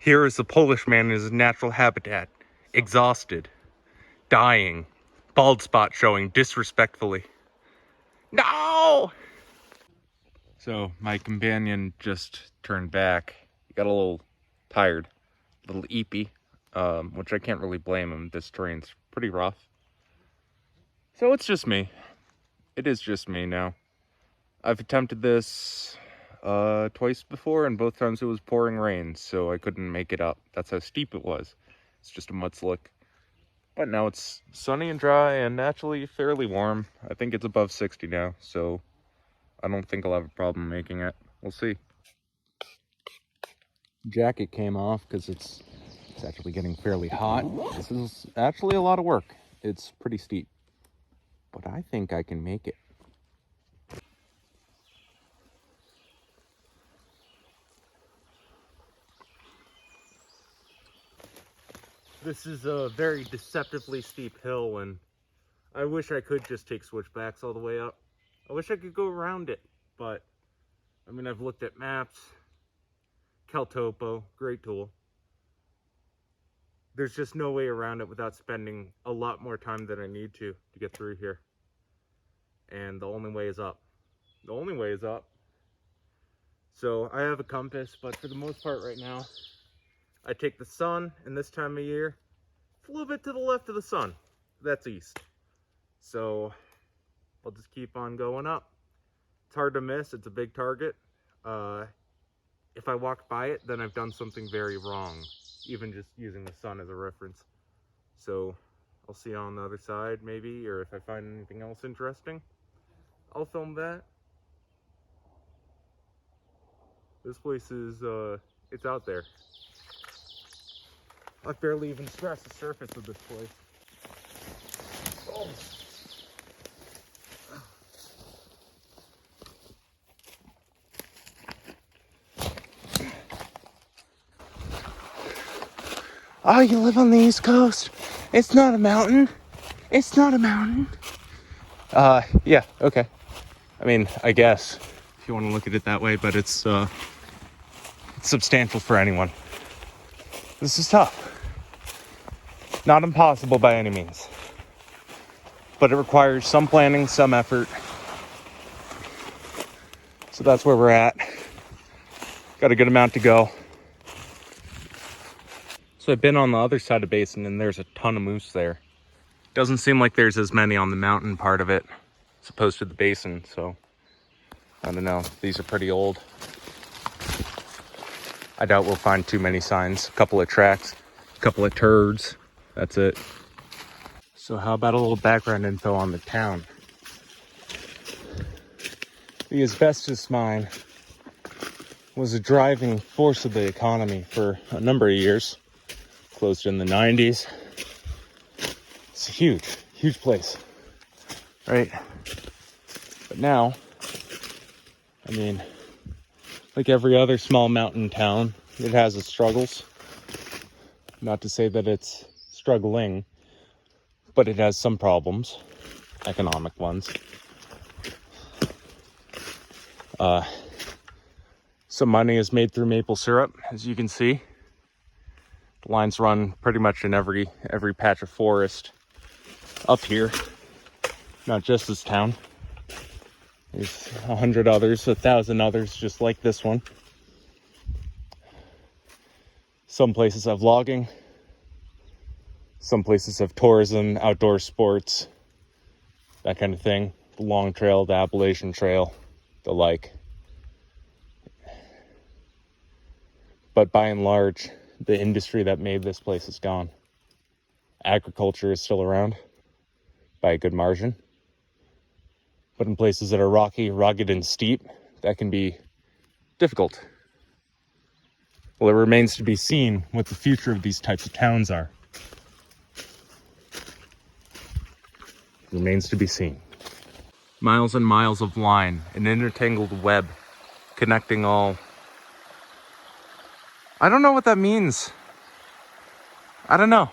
Here is a Polish man in his natural habitat, exhausted, dying, bald spot showing disrespectfully. No! So my companion just turned back. He got a little tired, a little eepy, which I can't really blame him. This terrain's pretty rough. So it's just me. It is just me now. I've attempted this twice before, and both times it was pouring rain, so I couldn't make it up. That's how steep it was. It's just a mud slick. But now it's sunny and dry and actually fairly warm. I think it's above 60 now, so I don't think I'll have a problem making it. We'll see. Jacket came off because it's actually getting fairly hot. This is actually a lot of work. It's pretty steep, but I think I can make it. This is a very deceptively steep hill, and I wish I could just take switchbacks all the way up. I wish I could go around it, but I mean, I've looked at maps. Caltopo, great tool. There's just no way around it without spending a lot more time than I need to get through here. And the only way is up. The only way is up. So I have a compass, but for the most part right now, I take the sun, and this time of year, it's a little bit to the left of the sun. That's east. So I'll just keep on going up. It's hard to miss. It's a big target. If I walk by it, then I've done something very wrong, even just using the sun as a reference. So I'll see you on the other side maybe, or if I find anything else interesting, I'll film that. This place is, it's out there. I've barely even scratched the surface of this place. Oh. Oh, you live on the East Coast? It's not a mountain. It's not a mountain. Yeah, okay. I mean, I guess, if you want to look at it that way, but it's substantial for anyone. This is tough. Not impossible by any means. But it requires some planning, some effort. So that's where we're at. Got a good amount to go. So I've been on the other side of the basin, and there's a ton of moose there. Doesn't seem like there's as many on the mountain part of it as opposed to the basin, so I don't know. These are pretty old. I doubt we'll find too many signs. A couple of tracks, a couple of turds. That's it. So how about a little background info on the town? The asbestos mine was a driving force of the economy for a number of years. Closed in the 90s. It's a huge place, right? But now, I mean, like every other small mountain town, it has its struggles. Not to say that it's struggling, but it has some problems, economic ones. Some money is made through maple syrup, as you can see. The lines run pretty much in every patch of forest up here, not just this town. There's 100 others, 1,000 others just like this one. Some places have logging. Some places have tourism, outdoor sports, that kind of thing. The Long Trail, the Appalachian Trail, the like. But by and large, the industry that made this place is gone. Agriculture is still around by a good margin. But in places that are rocky, rugged, and steep, that can be difficult. Well, it remains to be seen what the future of these types of towns are. Remains to be seen. Miles and miles of line, an intertangled web connecting all. I don't know what that means. I don't know.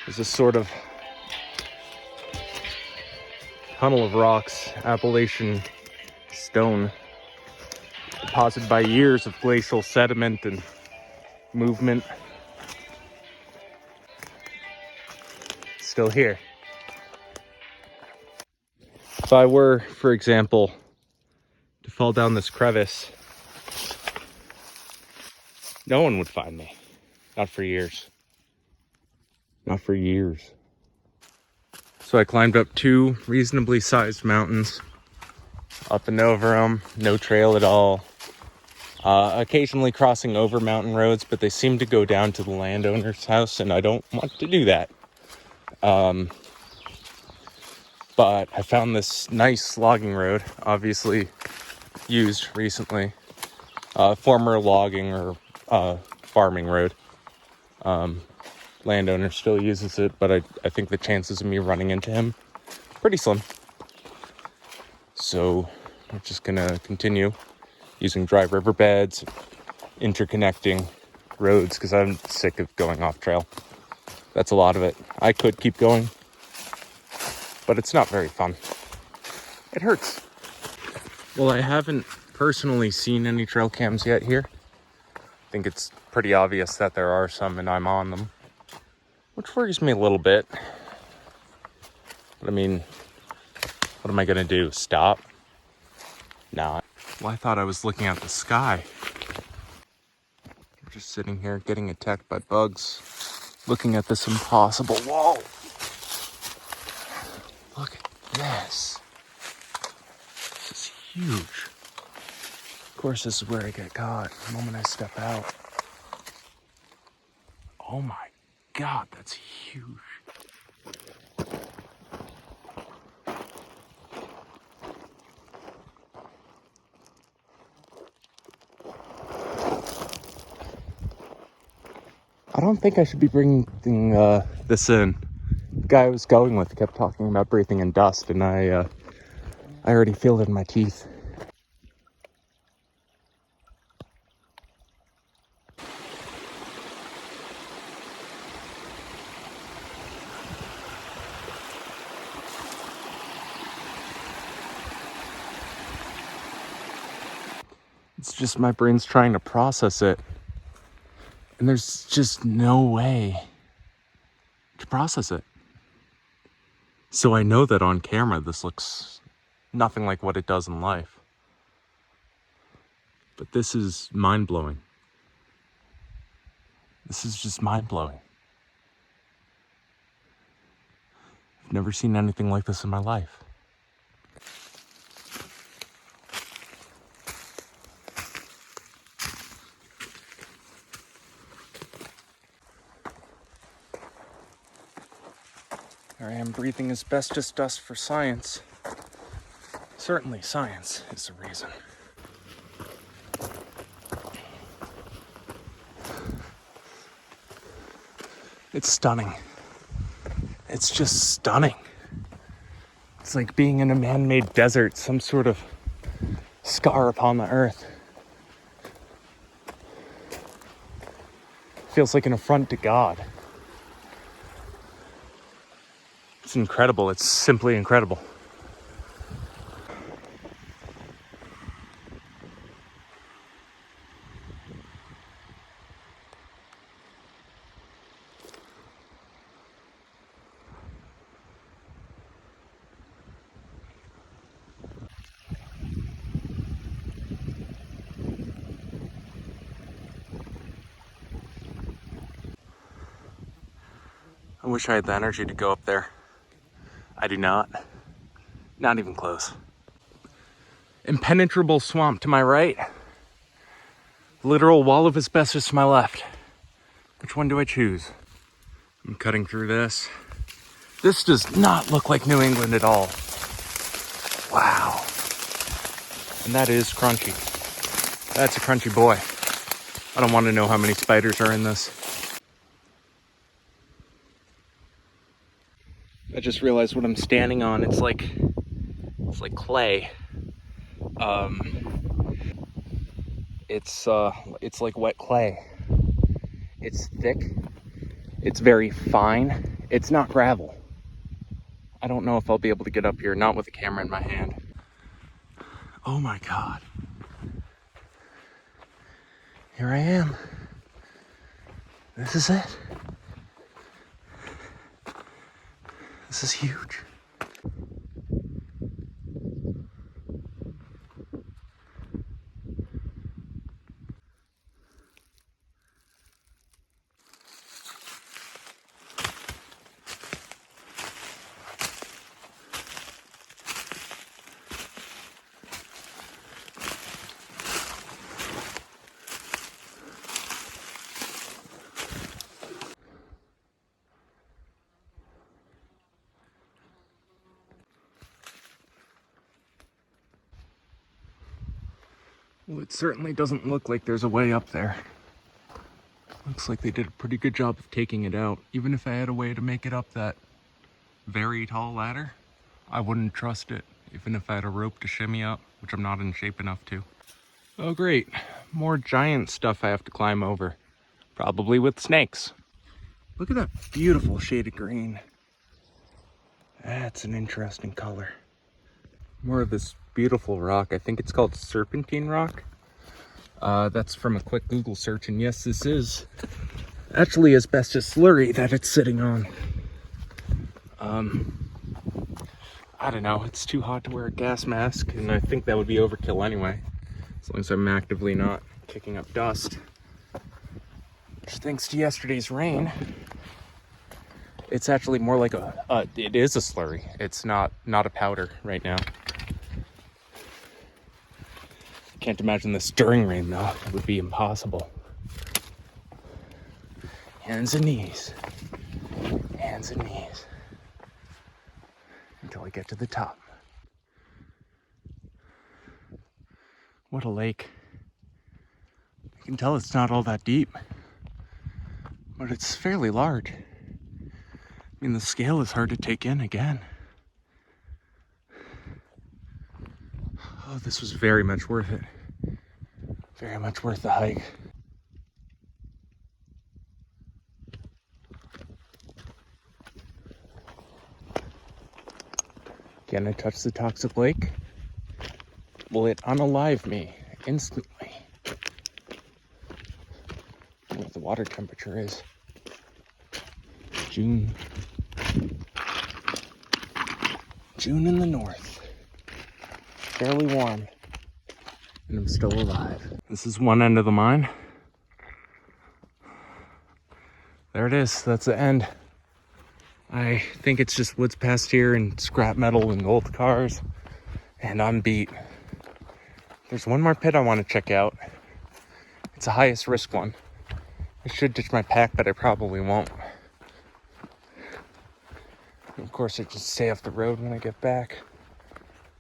There's this sort of tunnel of rocks, Appalachian stone, deposited by years of glacial sediment and movement. Still here. If I were, for example, to fall down this crevice, no one would find me. Not for years. Not for years. So I climbed up 2 reasonably sized mountains, up and over them, no trail at all. Occasionally crossing over mountain roads, but they seem to go down to the landowner's house, and I don't want to do that. But I found this nice logging road, obviously used recently. Former logging or farming road. Landowner still uses it, but I think the chances of me running into him pretty slim. So I'm just gonna continue using dry riverbeds, interconnecting roads, because I'm sick of going off trail. That's a lot of it. I could keep going, but it's not very fun. It hurts. Well, I haven't personally seen any trail cams yet here. I think it's pretty obvious that there are some and I'm on them, which worries me a little bit. But I mean, what am I gonna do? Stop? Nah. Well, I thought I was looking at the sky. I'm just sitting here getting attacked by bugs, looking at this impossible wall. Look at this. This is huge. Of course, this is where I get caught the moment I step out. Oh my God, that's huge. I don't think I should be bringing this in. The guy I was going with kept talking about breathing in dust, and I already feel it in my teeth. It's just my brain's trying to process it. And there's just no way to process it. So I know that on camera this looks nothing like what it does in life. But this is mind-blowing. This is just mind-blowing. I've never seen anything like this in my life. Here I am breathing asbestos dust for science. Certainly science is the reason. It's stunning. It's just stunning. It's like being in a man-made desert, some sort of scar upon the earth. Feels like an affront to God. It's incredible. It's simply incredible. I wish I had the energy to go up there. I do not. Not even close. Impenetrable swamp to my right. Literal wall of asbestos to my left. Which one do I choose? I'm cutting through this. This does not look like New England at all. Wow. And that is crunchy. That's a crunchy boy. I don't want to know how many spiders are in this. I just realized what I'm standing on. It's like clay. It's like wet clay. It's thick. It's very fine. It's not gravel. I don't know if I'll be able to get up here, not with a camera in my hand. Oh my God. Here I am. This is it. This is huge. Well, it certainly doesn't look like there's a way up there. Looks like they did a pretty good job of taking it out. Even if I had a way to make it up that very tall ladder, I wouldn't trust it, even if I had a rope to shimmy up, which I'm not in shape enough to. Oh great, more giant stuff I have to climb over, probably with snakes. Look at that beautiful shade of green. That's an interesting color. More of this beautiful rock. I think it's called serpentine rock. That's from a quick Google search, and yes, this is actually asbestos slurry that it's sitting on. I don't know, it's too hot to wear a gas mask, and I think that would be overkill anyway, as long as I'm actively not kicking up dust. Which, thanks to yesterday's rain, it's actually more like it is a slurry. It's not a powder right now. Can't imagine this during rain though. It would be impossible. Hands and knees. Hands and knees. Until I get to the top. What a lake. I can tell it's not all that deep, but it's fairly large. I mean, the scale is hard to take in again. Oh, this was very much worth it. Very much worth the hike. Can I touch the toxic lake? Will it unalive me instantly? I don't know what the water temperature is. June in the north. Fairly warm. And I'm still alive. This is one end of the mine. There it is. That's the end. I think it's just woods past here and scrap metal and old cars. And I'm beat. There's one more pit I want to check out. It's the highest risk one. I should ditch my pack, but I probably won't. And of course, I just stay off the road when I get back.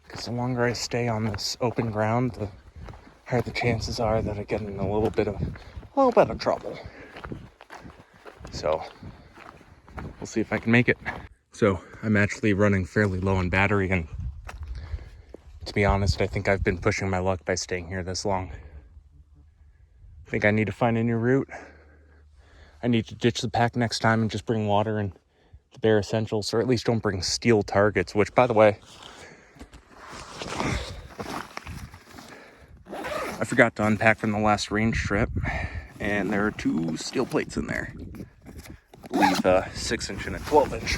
Because the longer I stay on this open ground, the higher the chances are that I get in a little bit of trouble. So we'll see if I can make it. So I'm actually running fairly low on battery, and to be honest, I think I've been pushing my luck by staying here this long. I think I need to find a new route. I need to ditch the pack next time and just bring water and the bare essentials, or at least don't bring steel targets, which, by the way, I forgot to unpack from the last range trip, and there are 2 steel plates in there. I believe a 6-inch and a 12-inch.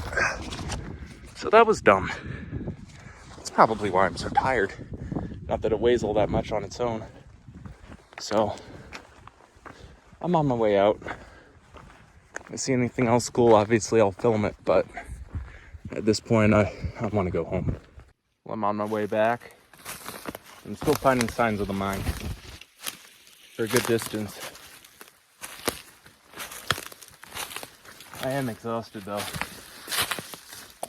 So that was dumb. That's probably why I'm so tired. Not that it weighs all that much on its own. So I'm on my way out. If I see anything else cool, obviously I'll film it, but at this point I want to go home. Well, I'm on my way back. I'm still finding signs of the mine for a good distance. I am exhausted though.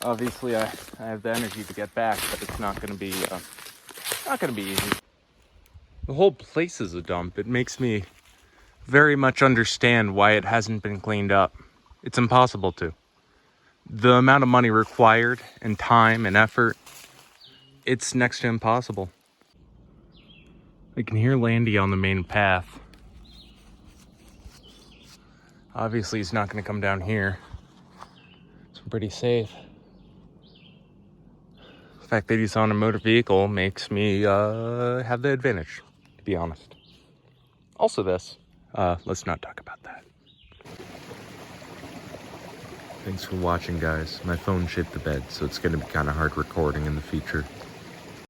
Obviously I have the energy to get back, but it's not gonna be easy. The whole place is a dump. It makes me very much understand why it hasn't been cleaned up. It's impossible to. The amount of money required and time and effort, it's next to impossible. I can hear Landy on the main path. Obviously he's not going to come down here. So It's pretty safe. The fact that he's on a motor vehicle makes me have the advantage, to be honest. Also this. Let's not talk about that. Thanks for watching, guys. My phone shit the bed, so it's going to be kind of hard recording in the future.